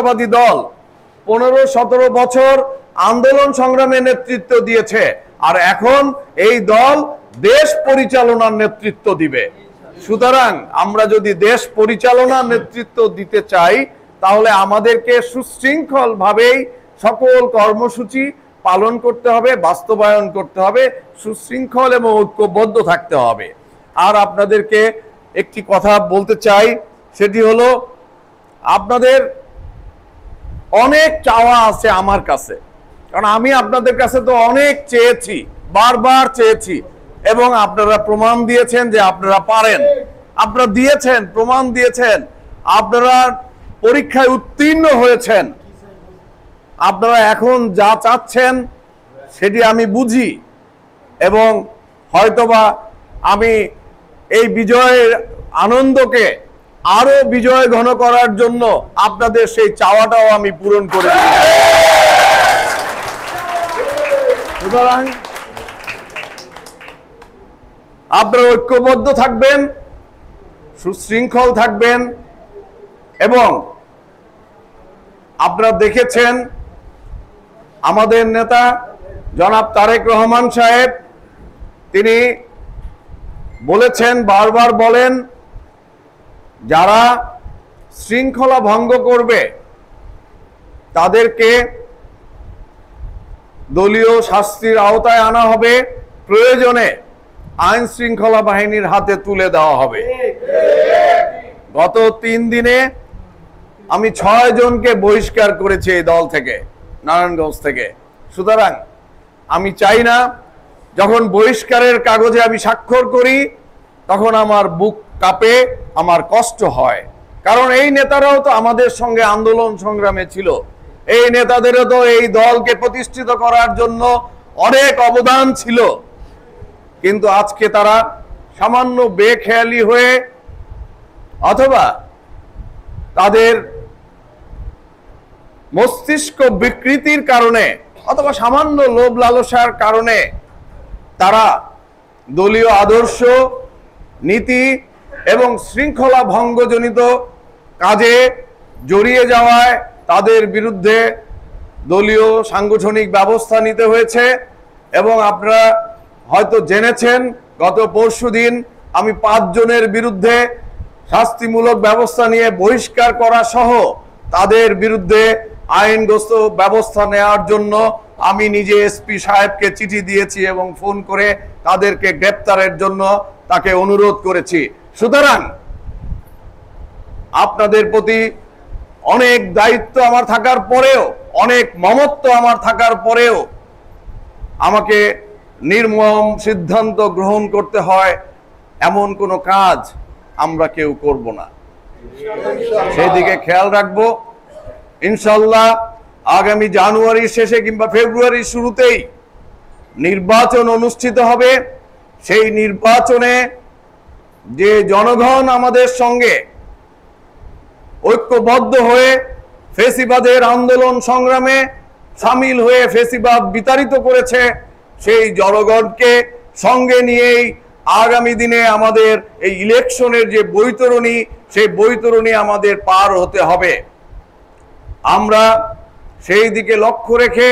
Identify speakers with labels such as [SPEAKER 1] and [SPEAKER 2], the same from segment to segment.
[SPEAKER 1] জাতীয়তাবাদী দল 15-17 বছর আন্দোলন সংগ্রামে নেতৃত্ব দিয়েছে, আর এখন এই দল দেশ পরিচালনার নেতৃত্ব দিবে। সুতরাং আমরা যদি দেশ পরিচালনার নেতৃত্ব দিতে চাই, তাহলে আমাদেরকে সুশৃঙ্খল ভাবেই সকল কর্মসূচি পালন করতে হবে, বাস্তবায়ন করতে হবে, সুশৃঙ্খল এবং ঐক্যবদ্ধ থাকতে হবে। আর আপনাদেরকে একটি কথা বলতে চাই, সেটি হলো আপনাদের অনেক চাওয়া আছে আমার কাছে, কারণ আমি আপনাদের কাছে তো অনেক চেয়েছি, বারবার চেয়েছি, এবং আপনারা প্রমাণ দিয়েছেন যে আপনারা পারেন। আপনারা দিয়েছেন, প্রমাণ দিয়েছেন, আপনারা পরীক্ষায় উত্তীর্ণ হয়েছেন। আপনারা এখন যা চাচ্ছেন সেটি আমি বুঝি, এবং হয়তোবা আমি এই বিজয়ের আনন্দকে আরো বিজয় ঘন করার জন্য আপনাদের সেই চাওয়াটাও আমি পূরণ করে দিই। সুতরাং আপনারা ঐক্যবদ্ধ থাকবেন, সুশৃঙ্খল থাকবেন, এবং আপনারা দেখেছেন আমাদের নেতা জনাব তারেক রহমান সাহেব, তিনি বলেছেন, বারবার বলেন, যারা শৃঙ্খলা ভঙ্গ করবে তাদেরকে দলীয় শাস্তির আওতায় আনা হবে, প্রয়োজনে আইন শৃঙ্খলা বাহিনীর হাতে তুলে দেওয়া হবে। গত 3 দিনে আমি 6 জনকে বহিষ্কার করেছি এই দল থেকে, নারায়ণগঞ্জ থেকে। সুতরাং আমি চাই না যখন বহিষ্কারের কাগজে আমি স্বাক্ষর করি তখন আমার বুক কাঁপে, আমার কষ্ট হয়, কারণ এই নেতারাও তো আমাদের সঙ্গে আন্দোলন সংগ্রামে ছিল। এই নেতাদেরও তো এই দলকে প্রতিষ্ঠিত করার জন্য অনেক অবদান ছিল, কিন্তু আজকে তারা সামান্য বেখেয়ালি হয়ে অথবা তাদের মস্তিষ্ক বিকৃতির কারণে অথবা সামান্য লোভ লালসার কারণে তারা দলীয় আদর্শ, নীতি এবং শৃঙ্খলা ভঙ্গজনিত কাজে জড়িয়ে যাওয়ায় তাদের বিরুদ্ধে দলীয় সাংগঠনিক ব্যবস্থা নিতে হয়েছে। এবং আপনারা হয়তো জেনেছেন, গত পরশুদিন আমি 5 জনের বিরুদ্ধে শাস্তিমূলক ব্যবস্থা নিয়ে বহিষ্কার করা সহ তাদের বিরুদ্ধে আইনগত ব্যবস্থা নেওয়ার জন্য আমি নিজে এসপি সাহেবকে চিঠি দিয়েছি এবং ফোন করে তাদেরকে গ্রেপ্তারের জন্য তাকে অনুরোধ করেছি। সুতরাং আপনাদের প্রতি অনেক দায়িত্ব আমার থাকার পরেও, অনেক মমত্ব আমার থাকার পরেও আমাকে নির্মম সিদ্ধান্ত গ্রহণ করতে হয়, এমন কোনো কাজ আমরা কেউ করব না। সেই দিকে খেয়াল রাখবো। ইনশাল্লাহ আগামী জানুয়ারির শেষে কিংবা ফেব্রুয়ারির শুরুতেই নির্বাচন অনুষ্ঠিত হবে। সেই নির্বাচনে যে জনগণ আমাদের সঙ্গে ঐক্যবদ্ধ হয়ে ফেসিবাদের আন্দোলন সংগ্রামে সামিল হয়ে ফেসিবাদ বিতাড়িত করেছে, সেই জনগণকে সঙ্গে নিয়েই আগামী দিনে আমাদের এই ইলেকশনের যে বৈতরণী, সেই বৈতরণী আমাদের পার হতে হবে। আমরা সেই দিকে লক্ষ্য রেখে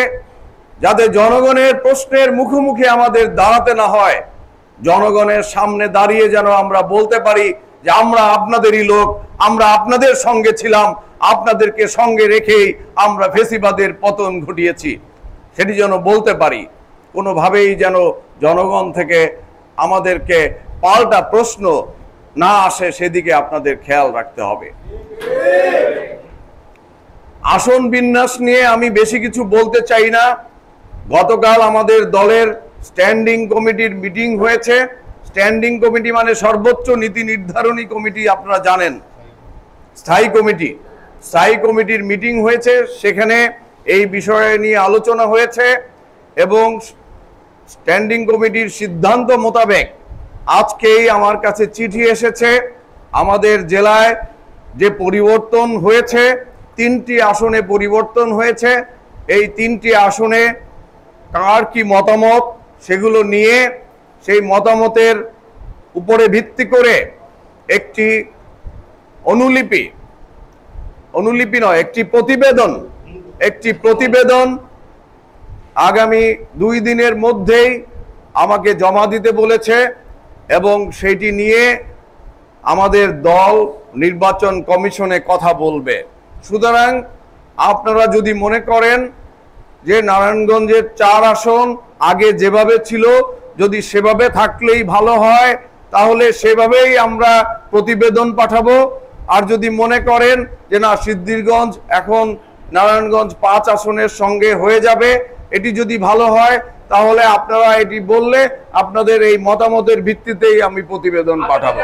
[SPEAKER 1] যাতে জনগণের প্রশ্নের মুখোমুখি আমাদের দাঁড়াতে না হয়, জনগণের সামনে দাঁড়িয়ে যেন আমরা বলতে পারি যে আমরা আপনাদেরই লোক, আমরা আপনাদের সঙ্গে ছিলাম, আপনাদেরকে সঙ্গে রেখেই আমরা ফেসিবাদের পতন ঘটিয়েছি, সেটি যেন বলতে পারি। কোনোভাবেই যেন জনগণ থেকে আমাদেরকে পাল্টা প্রশ্ন না আসে, সেদিকে আপনাদের খেয়াল রাখতে হবে। আসন বিন্যাস নিয়ে আমি বেশি কিছু বলতে চাই না। গতকাল আমাদের দলের স্ট্যান্ডিং কমিটির মিটিং হয়েছে। স্ট্যান্ডিং কমিটি মানে সর্বোচ্চ নীতি নির্ধারণী কমিটি, আপনারা জানেন। স্থায়ী কমিটি, স্থায়ী কমিটির মিটিং হয়েছে, সেখানে এই বিষয় নিয়ে আলোচনা হয়েছে এবং স্ট্যান্ডিং কমিটির সিদ্ধান্ত মোতাবেক আজকেই আমার কাছে চিঠি এসেছে। আমাদের জেলায় যে পরিবর্তন হয়েছে, 3টি আসনে পরিবর্তন হয়েছে, এই 3টি আসনে কার কি মতামত সেগুলো নিয়ে সেই মতামতের উপরে ভিত্তি করে একটি অনুলিপি অনুলিপি নয়, একটি প্রতিবেদন আগামী 2 দিনের মধ্যেই আমাকে জমা দিতে বলেছে এবং সেটি নিয়ে আমাদের দল নির্বাচন কমিশনে কথা বলবে। সুতরাং আপনারা যদি মনে করেন যে নারায়ণগঞ্জের 4 আসন আগে যেভাবে ছিল যদি সেভাবে থাকলেই ভালো হয় তাহলে সেভাবেই আমরা প্রতিবেদন পাঠাবো। আর যদি মনে করেন যে না, সিদ্ধিরগঞ্জ এখন নারায়ণগঞ্জ 5 আসনের সঙ্গে হয়ে যাবে, এটি যদি ভালো হয় তাহলে আপনারা এটি বললে আপনাদের এই মতামতের ভিত্তিতেই আমি প্রতিবেদন পাঠাবো।